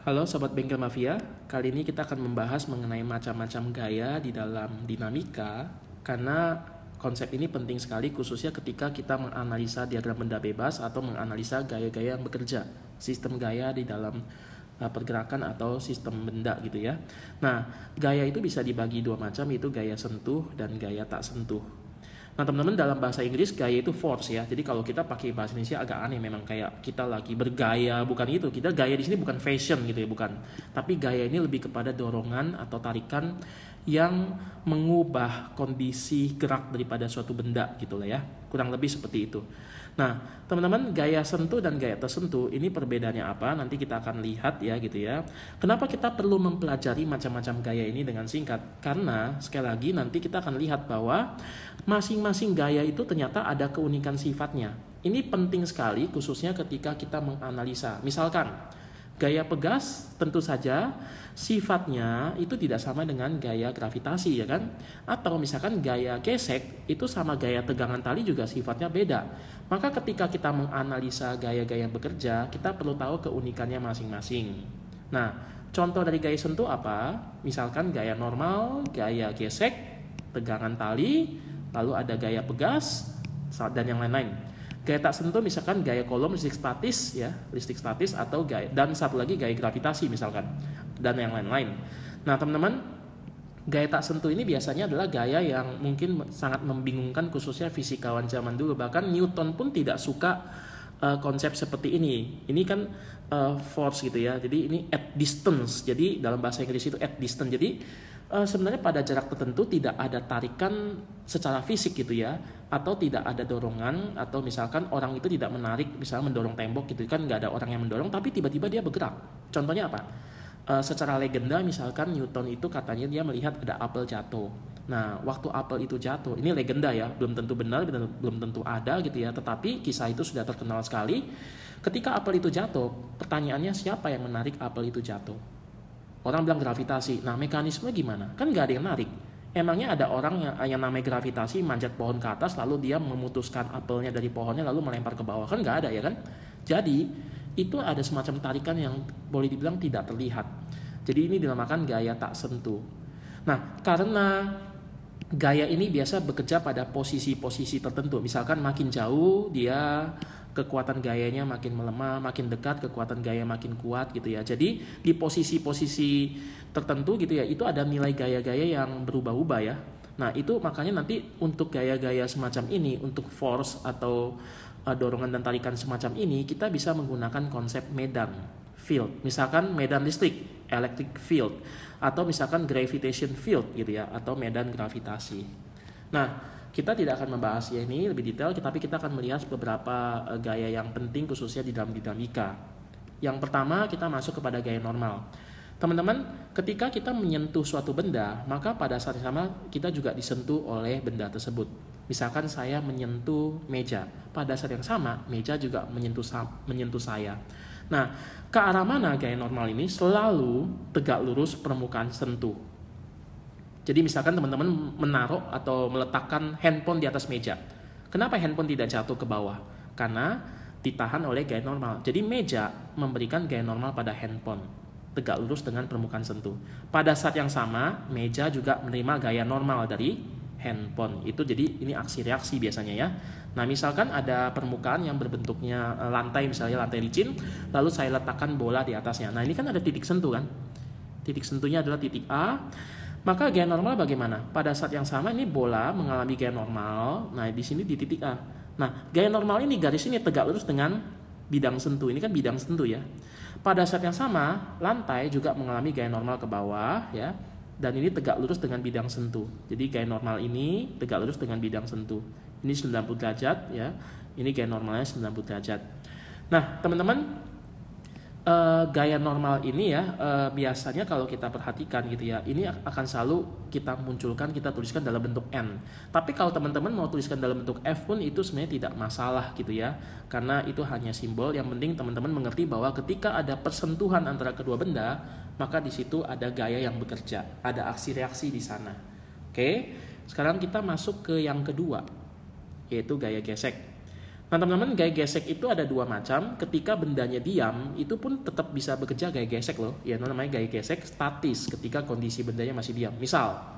Halo Sobat Bengkel Mafia, kali ini kita akan membahas mengenai macam-macam gaya di dalam dinamika. Karena konsep ini penting sekali khususnya ketika kita menganalisa diagram benda bebas atau menganalisa gaya-gaya yang bekerja, sistem gaya di dalam pergerakan atau sistem benda gitu ya. Nah, gaya itu bisa dibagi dua macam, yaitu gaya sentuh dan gaya tak sentuh. Nah teman-teman, dalam bahasa Inggris gaya itu force ya. Jadi kalau kita pakai bahasa Indonesia agak aneh, memang kayak kita lagi bergaya, bukan itu. Kita gaya di sini bukan fashion gitu ya, bukan. Tapi gaya ini lebih kepada dorongan atau tarikan yang mengubah kondisi gerak daripada suatu benda gitu lah ya. Kurang lebih seperti itu. Nah, teman-teman, gaya sentuh dan gaya tersentuh ini perbedaannya apa? Nanti kita akan lihat ya gitu ya. Kenapa kita perlu mempelajari macam-macam gaya ini dengan singkat? Karena sekali lagi nanti kita akan lihat bahwa masing-masing gaya itu ternyata ada keunikan sifatnya. Ini penting sekali khususnya ketika kita menganalisa. Misalkan gaya pegas tentu saja sifatnya itu tidak sama dengan gaya gravitasi ya kan. Atau misalkan gaya gesek itu sama gaya tegangan tali juga sifatnya beda. Maka ketika kita menganalisa gaya-gaya yang bekerja, kita perlu tahu keunikannya masing-masing. Nah, contoh dari gaya sentuh apa? Misalkan gaya normal, gaya gesek, tegangan tali, lalu ada gaya pegas dan yang lain-lain. Gaya tak sentuh misalkan gaya kolom listrik statis atau gaya, dan satu lagi gaya gravitasi misalkan, dan yang lain-lain. Nah teman-teman, gaya tak sentuh ini biasanya adalah gaya yang mungkin sangat membingungkan khususnya fisikawan zaman dulu. Bahkan Newton pun tidak suka konsep seperti ini. Ini kan force gitu ya. Jadi ini at distance. Jadi dalam bahasa Inggris itu at distance. Jadi sebenarnya pada jarak tertentu tidak ada tarikan secara fisik gitu ya, atau tidak ada dorongan, atau misalkan orang itu tidak menarik, misalnya mendorong tembok gitu kan, nggak ada orang yang mendorong, tapi tiba-tiba dia bergerak. Contohnya apa? Secara legenda misalkan Newton itu katanya dia melihat ada apel jatuh. Nah waktu apel itu jatuh, ini legenda ya, belum tentu benar, belum tentu ada gitu ya, tetapi kisah itu sudah terkenal sekali. Ketika apel itu jatuh, pertanyaannya siapa yang menarik apel itu jatuh? Orang bilang gravitasi. Nah mekanisme gimana? Kan nggak ada yang narik. Emangnya ada orang yang namanya gravitasi manjat pohon ke atas lalu dia memutuskan apelnya dari pohonnya lalu melempar ke bawah? Kan nggak ada ya kan? Jadi itu ada semacam tarikan yang boleh dibilang tidak terlihat. Jadi ini dinamakan gaya tak sentuh. Nah karena gaya ini biasa bekerja pada posisi-posisi tertentu. Misalkan makin jauh dia kekuatan gayanya makin melemah, makin dekat kekuatan gaya makin kuat gitu ya. Jadi di posisi-posisi tertentu gitu ya, itu ada nilai gaya-gaya yang berubah-ubah ya. Nah itu makanya nanti untuk gaya-gaya semacam ini, untuk force atau dorongan dan tarikan semacam ini, kita bisa menggunakan konsep medan field. Misalkan medan listrik, electric field, atau misalkan gravitation field gitu ya, atau medan gravitasi. Nah kita tidak akan membahas ini lebih detail, tapi kita akan melihat beberapa gaya yang penting khususnya di dalam dinamika. Yang pertama kita masuk kepada gaya normal. Teman-teman, ketika kita menyentuh suatu benda, maka pada saat yang sama kita juga disentuh oleh benda tersebut. Misalkan saya menyentuh meja, pada saat yang sama meja juga menyentuh saya. Nah, ke arah mana gaya normal ini? Selalu tegak lurus permukaan sentuh. Jadi misalkan teman-teman menaruh atau meletakkan handphone di atas meja. Kenapa handphone tidak jatuh ke bawah? Karena ditahan oleh gaya normal. Jadi meja memberikan gaya normal pada handphone, tegak lurus dengan permukaan sentuh. Pada saat yang sama, meja juga menerima gaya normal dari handphone. Itu jadi ini aksi reaksi biasanya ya. Nah misalkan ada permukaan yang berbentuknya lantai, misalnya lantai licin, lalu saya letakkan bola di atasnya. Nah ini kan ada titik sentuh kan. Titik sentuhnya adalah titik A. Maka gaya normal bagaimana? Pada saat yang sama ini bola mengalami gaya normal. Nah di sini di titik A. Nah gaya normal ini garis ini tegak lurus dengan bidang sentuh. Ini kan bidang sentuh ya. Pada saat yang sama lantai juga mengalami gaya normal ke bawah ya. Dan ini tegak lurus dengan bidang sentuh. Jadi gaya normal ini tegak lurus dengan bidang sentuh. Ini 90 derajat ya. Ini gaya normalnya 90 derajat. Nah teman-teman, gaya normal ini ya biasanya kalau kita perhatikan gitu ya, ini akan selalu kita munculkan, kita tuliskan dalam bentuk N. Tapi kalau teman-teman mau tuliskan dalam bentuk F pun itu sebenarnya tidak masalah gitu ya, karena itu hanya simbol. Yang penting teman-teman mengerti bahwa ketika ada persentuhan antara kedua benda, maka di situ ada gaya yang bekerja, ada aksi reaksi di sana. Oke, sekarang kita masuk ke yang kedua, yaitu gaya gesek. Nah teman-teman, gaya gesek itu ada dua macam. Ketika bendanya diam, itu pun tetap bisa bekerja gaya gesek loh. Ya namanya gaya gesek statis ketika kondisi bendanya masih diam. Misal,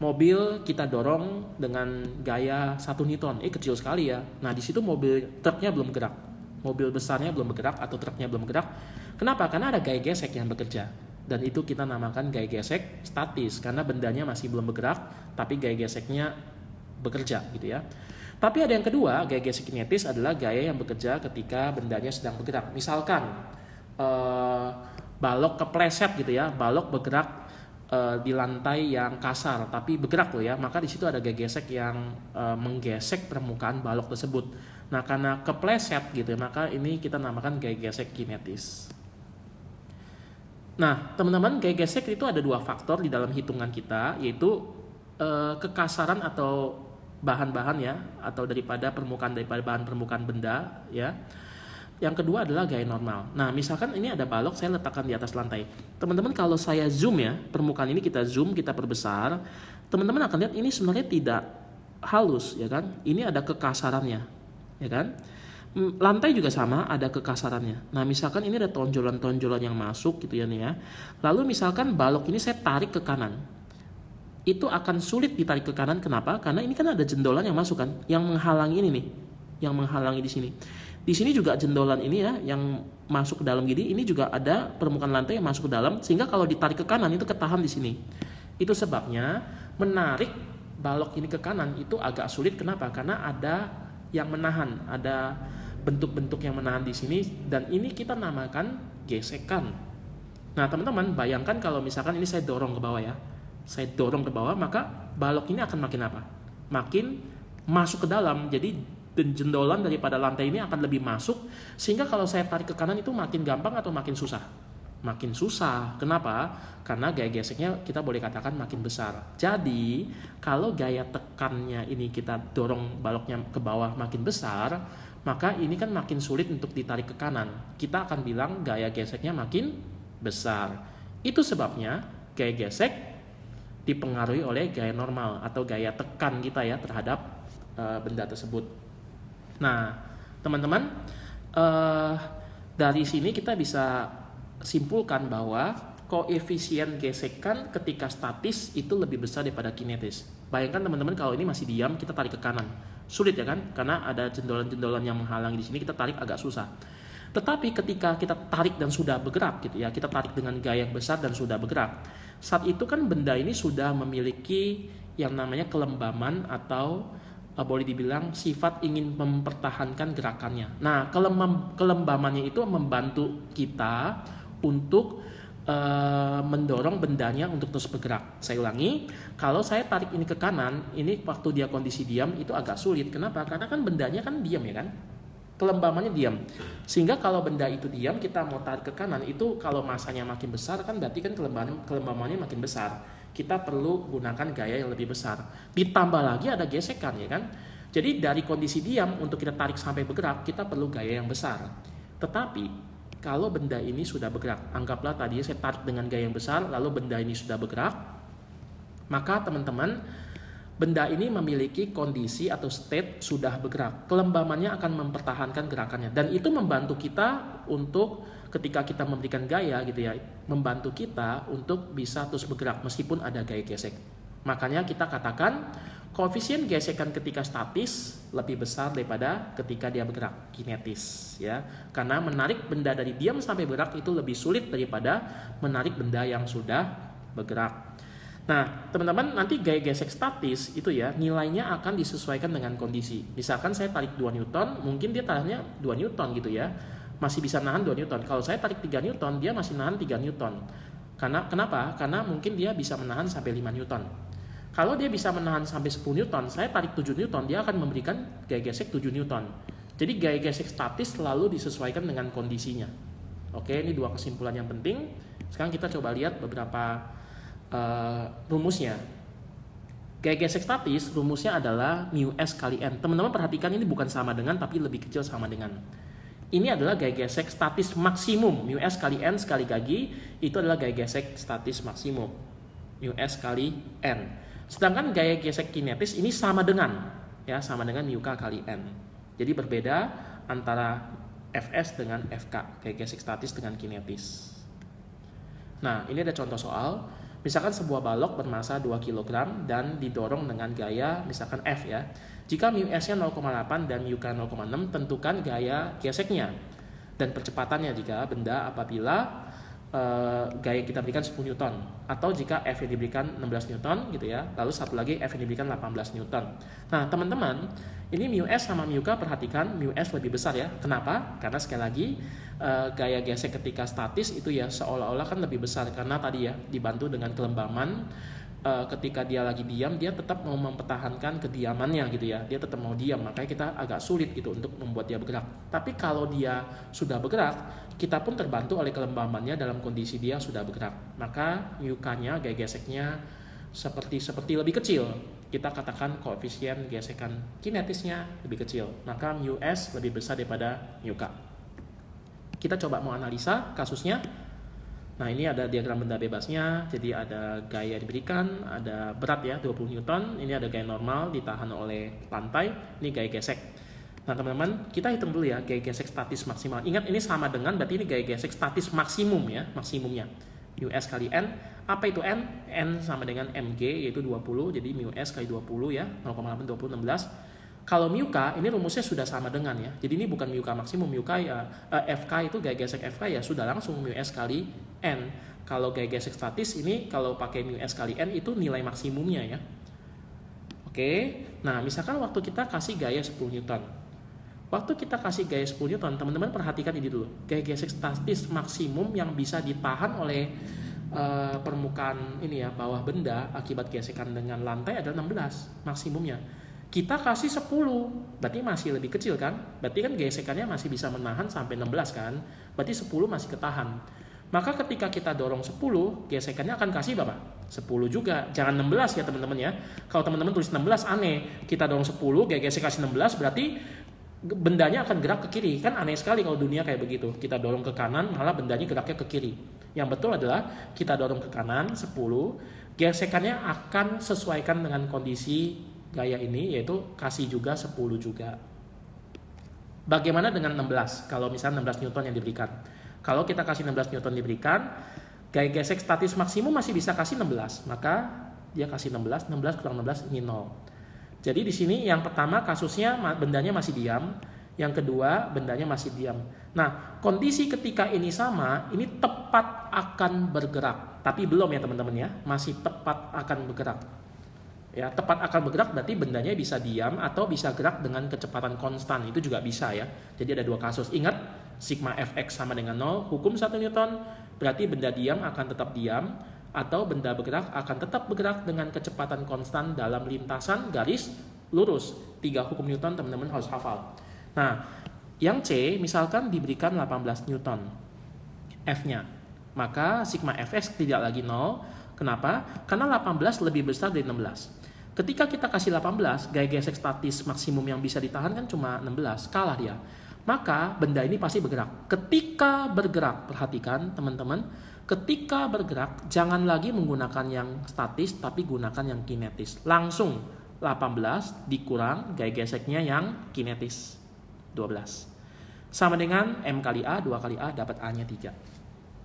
mobil kita dorong dengan gaya 1 Newton. Kecil sekali ya. Nah di situ mobil truknya belum gerak. Mobil besarnya belum bergerak atau truknya belum bergerak. Kenapa? Karena ada gaya gesek yang bekerja. Dan itu kita namakan gaya gesek statis. Karena bendanya masih belum bergerak, tapi gaya geseknya bekerja gitu ya. Tapi ada yang kedua, gaya gesek kinetis adalah gaya yang bekerja ketika bendanya sedang bergerak. Misalkan balok kepleset gitu ya, balok bergerak di lantai yang kasar tapi bergerak loh ya, maka di situ ada gaya gesek yang menggesek permukaan balok tersebut. Nah karena kepleset gitu ya, maka ini kita namakan gaya gesek kinetis. Nah teman-teman, gaya gesek itu ada dua faktor di dalam hitungan kita, yaitu kekasaran atau bahan-bahan ya, atau daripada bahan permukaan benda ya. Yang kedua adalah gaya normal. Nah misalkan ini ada balok, saya letakkan di atas lantai. Teman-teman kalau saya zoom ya, permukaan ini kita zoom, kita perbesar, teman-teman akan lihat ini sebenarnya tidak halus ya kan. Ini ada kekasarannya ya kan. Lantai juga sama, ada kekasarannya. Nah misalkan ini ada tonjolan-tonjolan yang masuk gitu ya nih ya. Lalu misalkan balok ini saya tarik ke kanan, itu akan sulit ditarik ke kanan. Kenapa? Karena ini kan ada jendolan yang masuk kan, yang menghalangi ini nih, yang menghalangi di sini. Di sini juga jendolan ini ya, yang masuk ke dalam gini, ini juga ada permukaan lantai yang masuk ke dalam, sehingga kalau ditarik ke kanan itu ketahan di sini. Itu sebabnya menarik balok ini ke kanan itu agak sulit. Kenapa? Karena ada yang menahan, ada bentuk-bentuk yang menahan di sini, dan ini kita namakan gesekan. Nah teman-teman bayangkan kalau misalkan ini saya dorong ke bawah ya, saya dorong ke bawah, maka balok ini akan makin apa? Makin masuk ke dalam. Jadi jendolan daripada lantai ini akan lebih masuk, sehingga kalau saya tarik ke kanan itu makin gampang atau makin susah? Makin susah. Kenapa? Karena gaya geseknya kita boleh katakan makin besar. Jadi kalau gaya tekannya ini kita dorong baloknya ke bawah makin besar, maka ini kan makin sulit untuk ditarik ke kanan. Kita akan bilang gaya geseknya makin besar. Itu sebabnya gaya gesek dipengaruhi oleh gaya normal atau gaya tekan kita ya terhadap benda tersebut. Nah, teman-teman, dari sini kita bisa simpulkan bahwa koefisien gesekan ketika statis itu lebih besar daripada kinetis. Bayangkan teman-teman kalau ini masih diam, kita tarik ke kanan, sulit ya kan? Karena ada jendolan-jendolan yang menghalangi di sini, kita tarik agak susah. Tetapi ketika kita tarik dan sudah bergerak gitu ya, kita tarik dengan gaya yang besar dan sudah bergerak, saat itu kan benda ini sudah memiliki yang namanya kelembaman atau boleh dibilang sifat ingin mempertahankan gerakannya. Nah kelembamannya itu membantu kita untuk mendorong bendanya untuk terus bergerak. Saya ulangi, kalau saya tarik ini ke kanan, ini waktu dia kondisi diam itu agak sulit. Kenapa? Karena kan bendanya kan diam ya kan, kelembamannya diam, sehingga kalau benda itu diam kita mau tarik ke kanan itu kalau masanya makin besar kan berarti kan kelembamannya makin besar. Kita perlu gunakan gaya yang lebih besar. Ditambah lagi ada gesekan ya kan. Jadi dari kondisi diam untuk kita tarik sampai bergerak kita perlu gaya yang besar. Tetapi kalau benda ini sudah bergerak, anggaplah tadi saya tarik dengan gaya yang besar lalu benda ini sudah bergerak, maka teman-teman benda ini memiliki kondisi atau state sudah bergerak. Kelembamannya akan mempertahankan gerakannya dan itu membantu kita untuk ketika kita memberikan gaya gitu ya, membantu kita untuk bisa terus bergerak meskipun ada gaya gesek. Makanya kita katakan koefisien gesekan ketika statis lebih besar daripada ketika dia bergerak kinetis ya. Karena menarik benda dari diam sampai bergerak itu lebih sulit daripada menarik benda yang sudah bergerak. Nah, teman-teman nanti gaya gesek statis itu ya nilainya akan disesuaikan dengan kondisi. Misalkan saya tarik 2 Newton, mungkin dia tahannya 2 Newton gitu ya. Masih bisa nahan 2 Newton. Kalau saya tarik 3 Newton, dia masih nahan 3 Newton. Kenapa? Karena mungkin dia bisa menahan sampai 5 Newton. Kalau dia bisa menahan sampai 10 Newton, saya tarik 7 Newton, dia akan memberikan gaya gesek 7 Newton. Jadi gaya gesek statis selalu disesuaikan dengan kondisinya. Oke, ini dua kesimpulan yang penting. Sekarang kita coba lihat beberapa rumusnya. Gaya gesek statis rumusnya adalah μs kali n. Teman-teman perhatikan ini bukan sama dengan tapi lebih kecil sama dengan. Ini adalah gaya gesek statis maksimum. μs kali n sekali gagi itu adalah gaya gesek statis maksimum. μs kali n. Sedangkan gaya gesek kinetis ini sama dengan ya, sama dengan μk kali n. Jadi berbeda antara Fs dengan Fk, gaya gesek statis dengan kinetis. Nah, ini ada contoh soal. Misalkan sebuah balok bermassa 2 kg dan didorong dengan gaya misalkan F ya. Jika mu S-nya 0,8 dan mu K 0,6, tentukan gaya geseknya dan percepatannya jika benda apabila gaya kita berikan 10 Newton, atau jika F yang diberikan 16 Newton gitu ya, lalu satu lagi F yang diberikan 18 Newton. Nah teman-teman, ini mu S sama mu K, perhatikan mu S lebih besar ya. Kenapa? Karena sekali lagi gaya gesek ketika statis itu ya seolah-olah kan lebih besar, karena tadi ya dibantu dengan kelembaman. Ketika dia lagi diam, dia tetap mau mempertahankan kediamannya gitu ya, dia tetap mau diam, makanya kita agak sulit gitu untuk membuat dia bergerak. Tapi kalau dia sudah bergerak, kita pun terbantu oleh kelembamannya dalam kondisi dia sudah bergerak, maka mu K-nya, gaya geseknya seperti lebih kecil. Kita katakan koefisien gesekan kinetisnya lebih kecil, maka mu S lebih besar daripada mu K. Kita coba mau analisa kasusnya. Nah ini ada diagram benda bebasnya, jadi ada gaya diberikan, ada berat ya 20 Newton, ini ada gaya normal ditahan oleh lantai, ini gaya gesek. Nah teman-teman, kita hitung dulu ya gaya gesek statis maksimal. Ingat ini sama dengan, berarti ini gaya gesek statis maksimum ya, maksimumnya. Mu S kali N, apa itu N? N sama dengan mg yaitu 20, jadi mu S kali 20 ya, 0,8, 20, 16. Kalau mu K, ini rumusnya sudah sama dengan ya. Jadi ini bukan mu K maksimum, mu K ya, FK itu gaya gesek FK ya sudah langsung mu S kali N. Kalau gaya gesek statis ini kalau pakai mu S kali N itu nilai maksimumnya ya. Oke, nah misalkan waktu kita kasih gaya 10 Newton. Waktu kita kasih gaya 10 Newton, teman-teman perhatikan ini dulu. Gaya gesek statis maksimum yang bisa ditahan oleh permukaan ini ya, bawah benda akibat gesekan dengan lantai adalah 16 maksimumnya. Kita kasih 10, berarti masih lebih kecil kan? Berarti kan gesekannya masih bisa menahan sampai 16 kan? Berarti 10 masih ketahan. Maka ketika kita dorong 10, gesekannya akan kasih berapa? 10 juga. Jangan 16 ya teman-teman ya. Kalau teman-teman tulis 16 aneh. Kita dorong 10, gesek kasih 16, berarti bendanya akan gerak ke kiri. Kan aneh sekali kalau dunia kayak begitu. Kita dorong ke kanan, malah bendanya geraknya ke kiri. Yang betul adalah kita dorong ke kanan 10, gesekannya akan sesuaikan dengan kondisi gaya ini, yaitu kasih juga 10 juga. Bagaimana dengan 16? Kalau misalnya 16 Newton yang diberikan. Kalau kita kasih 16 Newton diberikan, gaya gesek statis maksimum masih bisa kasih 16. Maka dia kasih 16, 16 kurang 16 ini 0. Jadi di sini yang pertama kasusnya bendanya masih diam, yang kedua bendanya masih diam. Nah, kondisi ketika ini sama, ini tepat akan bergerak. Tapi belum ya teman-teman ya, masih tepat akan bergerak. Ya, tepat akan bergerak berarti bendanya bisa diam atau bisa gerak dengan kecepatan konstan. Itu juga bisa ya. Jadi ada dua kasus. Ingat, sigma fx sama dengan 0, hukum 1 Newton, berarti benda diam akan tetap diam, atau benda bergerak akan tetap bergerak dengan kecepatan konstan dalam lintasan garis lurus. 3 hukum Newton teman-teman harus hafal. Nah, yang C misalkan diberikan 18 Newton F-nya. Maka sigma fx tidak lagi 0. Kenapa? Karena 18 lebih besar dari 16. Ketika kita kasih 18, gaya gesek statis maksimum yang bisa ditahan kan cuma 16, kalah dia. Maka benda ini pasti bergerak. Ketika bergerak, perhatikan teman-teman, ketika bergerak jangan lagi menggunakan yang statis tapi gunakan yang kinetis. Langsung 18 dikurang gaya geseknya yang kinetis 12. Sama dengan M kali A, 2 kali A dapat A-nya 3.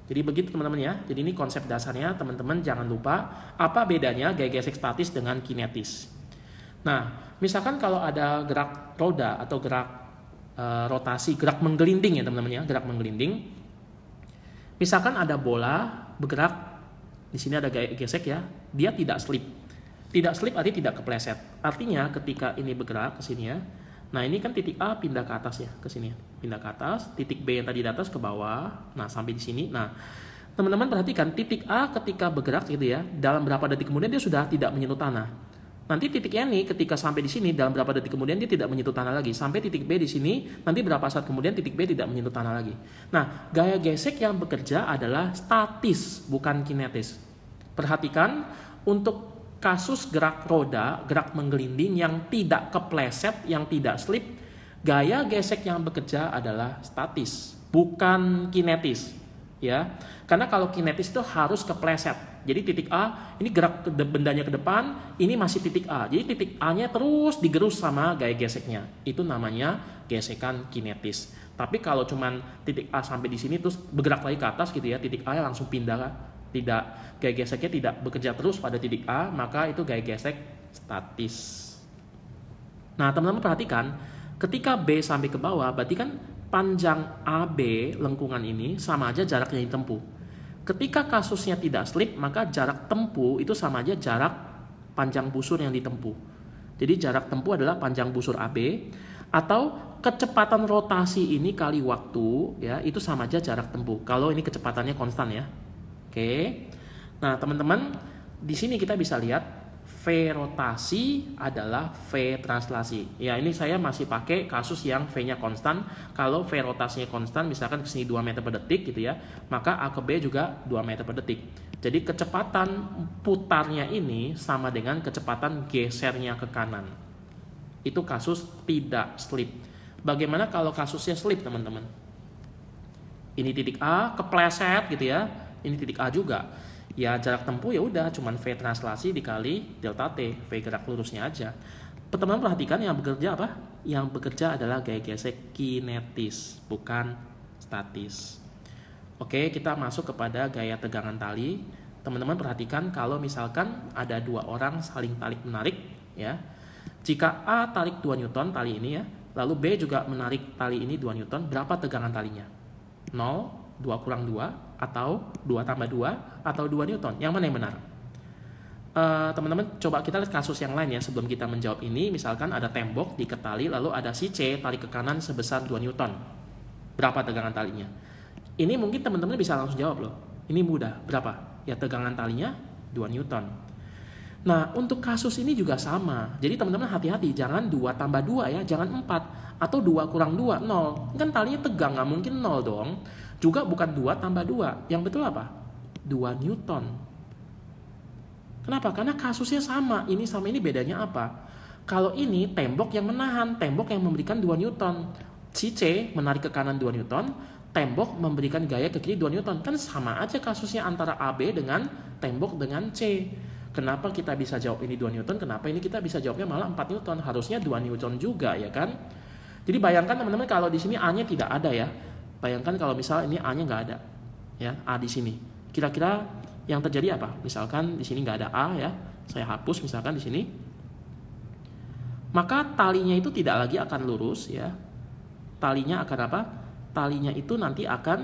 Jadi begitu teman-teman ya. Jadi ini konsep dasarnya, teman-teman jangan lupa apa bedanya gaya gesek statis dengan kinetis. Nah, misalkan kalau ada gerak roda atau gerak rotasi, gerak menggelinding ya teman-teman ya, gerak menggelinding. Misalkan ada bola bergerak, di sini ada gaya gesek ya, dia tidak slip. Tidak slip artinya tidak kepleset. Artinya ketika ini bergerak ke sini ya. Nah ini kan titik A pindah ke atas ya, ke sini pindah ke atas, titik B yang tadi di atas ke bawah, nah sampai di sini. Nah teman-teman perhatikan titik A ketika bergerak gitu ya, dalam berapa detik kemudian dia sudah tidak menyentuh tanah. Nanti titiknya nih ketika sampai di sini dalam berapa detik kemudian dia tidak menyentuh tanah lagi. Sampai titik B di sini, nanti berapa saat kemudian titik B tidak menyentuh tanah lagi. Nah gaya gesek yang bekerja adalah statis, bukan kinetis. Perhatikan untuk kasus gerak roda, gerak menggelinding yang tidak kepleset, yang tidak slip, gaya gesek yang bekerja adalah statis, bukan kinetis. Ya, Karena kalau kinetis itu harus kepleset. Jadi titik A, ini gerak bendanya ke depan, ini masih titik A. Jadi titik A-nya terus digerus sama gaya geseknya. Itu namanya gesekan kinetis. Tapi kalau cuman titik A sampai di sini terus bergerak lagi ke atas gitu ya, titik A langsung pindah, tidak, gaya geseknya tidak bekerja terus pada titik A, maka itu gaya gesek statis. Nah, teman-teman perhatikan, ketika B sampai ke bawah, berarti kan panjang AB lengkungan ini sama aja jaraknya yang ditempuh. Ketika kasusnya tidak slip, maka jarak tempuh itu sama aja jarak panjang busur yang ditempuh. Jadi jarak tempuh adalah panjang busur AB, atau kecepatan rotasi ini kali waktu, ya, itu sama aja jarak tempuh. Kalau ini kecepatannya konstan ya. Oke. Nah, teman-teman, di sini kita bisa lihat V rotasi adalah V translasi. Ya, ini saya masih pakai kasus yang V-nya konstan. Kalau V rotasinya konstan, misalkan ke sini 2 meter per detik gitu ya, maka A ke B juga 2 meter per detik. Jadi kecepatan putarnya ini sama dengan kecepatan gesernya ke kanan. Itu kasus tidak slip. Bagaimana kalau kasusnya slip, teman-teman? Ini titik A, kepleset gitu ya. Ini titik A juga. Ya jarak tempuh ya udah cuman V translasi dikali delta T, V gerak lurusnya aja. Teman-teman perhatikan yang bekerja apa? Yang bekerja adalah gaya gesek kinetis, bukan statis. Oke, kita masuk kepada gaya tegangan tali. Teman-teman perhatikan kalau misalkan ada 2 orang saling tarik menarik ya. Jika A tarik 2 Newton tali ini ya, lalu B juga menarik tali ini 2 Newton, berapa tegangan talinya? 0, 2 kurang 2, atau 2 tambah 2, atau 2 Newton. Yang mana yang benar? Teman-teman coba kita lihat kasus yang lain ya sebelum kita menjawab ini. Misalkan ada tembok diikat tali, lalu ada si C tarik ke kanan sebesar 2 Newton. Berapa tegangan talinya? Ini mungkin teman-teman bisa langsung jawab loh. Ini mudah. Berapa? Ya tegangan talinya 2 Newton. Nah, untuk kasus ini juga sama. Jadi teman-teman hati-hati, jangan 2 tambah 2 ya, jangan 4. Atau 2 kurang 2, 0. Kan talinya tegang, nggak mungkin 0 dong. Juga bukan 2 tambah 2. Yang betul apa? 2 Newton. Kenapa? Karena kasusnya sama. Ini sama ini bedanya apa? Kalau ini tembok yang menahan, tembok yang memberikan 2 Newton. Si C menarik ke kanan 2 Newton, tembok memberikan gaya ke kiri 2 Newton. Kan sama aja kasusnya antara AB dengan tembok dengan C. Kenapa kita bisa jawab ini 2 Newton? Kenapa ini kita bisa jawabnya malah 4 Newton? Harusnya 2 Newton juga ya kan? Jadi bayangkan teman-teman kalau di sini A-nya tidak ada ya. Bayangkan kalau misal ini A-nya nggak ada, ya A di sini. Kira-kira yang terjadi apa? Misalkan di sini nggak ada A ya, saya hapus misalkan di sini. Maka talinya itu tidak lagi akan lurus ya. Talinya akan apa? Talinya itu nanti akan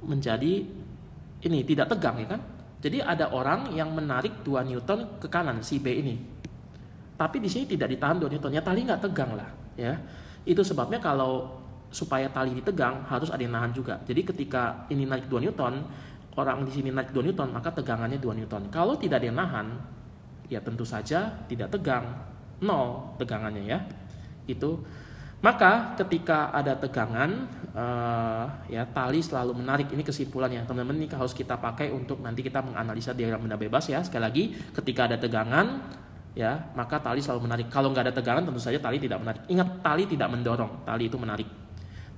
menjadi ini tidak tegang ya kan? Jadi ada orang yang menarik 2 Newton ke kanan si B ini. Tapi di sini tidak ditahan 2 Newton, ya tali nggak tegang lah ya. Itu sebabnya kalau supaya tali ditegang harus ada yang nahan juga. Jadi ketika ini naik 2 Newton, orang di sini naik 2 Newton, maka tegangannya 2 Newton. Kalau tidak ada yang nahan, ya tentu saja tidak tegang, 0 tegangannya ya. Itu. Maka ketika ada tegangan, ya tali selalu menarik. Ini kesimpulannya, teman-teman. Ini harus kita pakai untuk nanti kita menganalisa diagram benda bebas ya. Sekali lagi, ketika ada tegangan, ya maka tali selalu menarik. Kalau nggak ada tegangan, tentu saja tali tidak menarik. Ingat, tali tidak mendorong, tali itu menarik.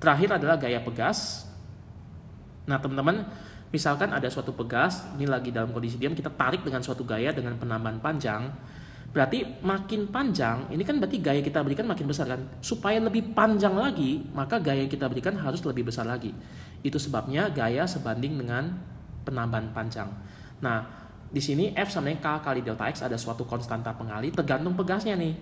Terakhir adalah gaya pegas. Nah teman-teman, misalkan ada suatu pegas, ini lagi dalam kondisi diam, kita tarik dengan suatu gaya dengan penambahan panjang. Berarti makin panjang, ini kan berarti gaya kita berikan makin besar kan. Supaya lebih panjang lagi, maka gaya yang kita berikan harus lebih besar lagi. Itu sebabnya gaya sebanding dengan penambahan panjang. Nah, di sini F sama dengan K kali delta X ada suatu konstanta pengalih, tergantung pegasnya nih.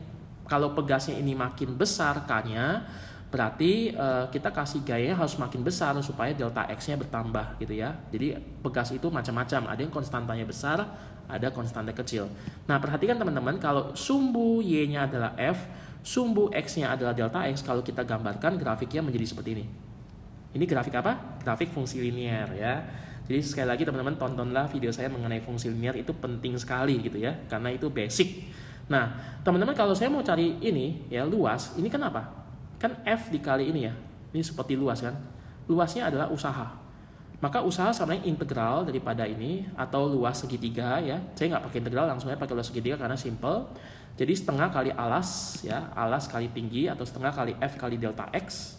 Kalau pegasnya ini makin besar K-nya, berarti kita kasih gayanya harus makin besar supaya delta X-nya bertambah gitu ya. Jadi pegas itu macam-macam, ada yang konstantanya besar, ada konstanta kecil. Nah perhatikan teman-teman, kalau sumbu Y-nya adalah F, sumbu X-nya adalah delta X, kalau kita gambarkan grafiknya menjadi seperti ini. Ini grafik apa? Grafik fungsi linear ya. Jadi sekali lagi teman-teman tontonlah video saya mengenai fungsi linear, itu penting sekali gitu ya, karena itu basic. Nah teman-teman kalau saya mau cari ini ya luas, ini kan apa? Kan F dikali ini ya, ini seperti luas kan, luasnya adalah usaha, maka usaha sama yang integral daripada ini atau luas segitiga ya. Saya nggak pakai integral, langsung aja pakai luas segitiga karena simple. Jadi setengah kali alas ya, alas kali tinggi, atau setengah kali F kali delta X.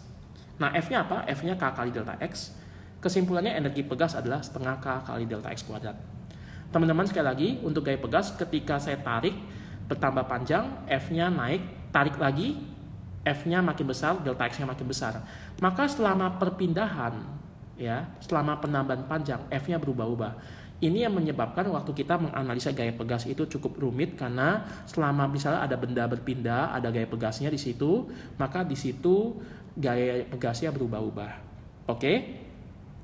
Nah F nya apa? F nya K kali delta X. Kesimpulannya energi pegas adalah setengah K kali delta X kuadrat. Teman-teman sekali lagi, untuk gaya pegas ketika saya tarik bertambah panjang, F-nya naik, tarik lagi, F-nya makin besar, delta X-nya makin besar. Maka selama perpindahan, ya, selama penambahan panjang, F-nya berubah-ubah. Ini yang menyebabkan waktu kita menganalisa gaya pegas itu cukup rumit, karena selama misalnya ada benda berpindah, ada gaya pegasnya di situ, maka di situ gaya pegasnya berubah-ubah. Oke?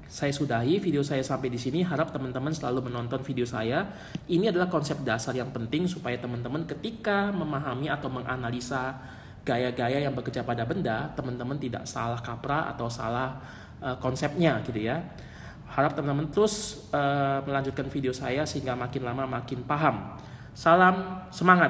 Saya sudahi video saya sampai di sini. Harap teman-teman selalu menonton video saya. Ini adalah konsep dasar yang penting supaya teman-teman ketika memahami atau menganalisa gaya-gaya yang bekerja pada benda, teman-teman tidak salah kaprah atau salah konsepnya gitu ya. Harap teman-teman terus melanjutkan video saya sehingga makin lama makin paham. Salam semangat.